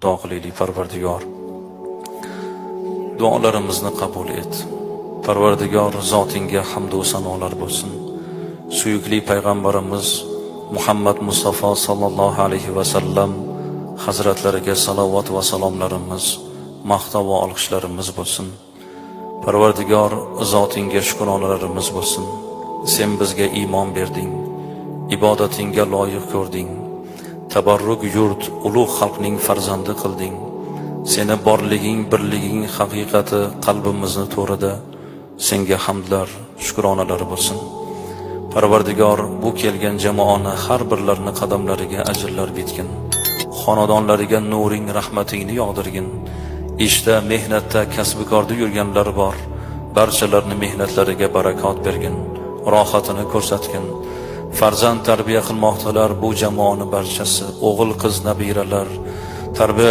Doqilili Parvardigor, duolarimizni qabul et. Parvardigor zotingga hamd va sanolar bo'lsin. Suyukli payg'ambarimiz Muhammad Mustafa sallallohu alayhi va sallam hazratlariga salovat va salomlarimiz, maqtov va olqishlarimiz bo'lsin. Parvardigor zotingga shukronalarimiz bo'lsin. Sen bizga iymon berding, ibodatingga loyiq ko'rding. Tabarruk yurt, ulug' xalqning farzandi qilding. Seni borliging, birliging haqiqati qalbimizni to'rida. Senga hamdlar, shukronalar bo'lsin. Parvardigor, bu kelgan jamoani har birlarini qadamlariga ajrlar bitgin. Xonadonlariga nuring, rahmatingni yog'dirgin. Ishda, mehnatda, kasb-korda yurganlar bor. Barchalarni mehnatlariga barakot bergin. Rohatini ko'rsatgin. Farzand tarbiya qilmoqdalar bu jamoani barchasi, o'g'il qiz nabiralar tarbiya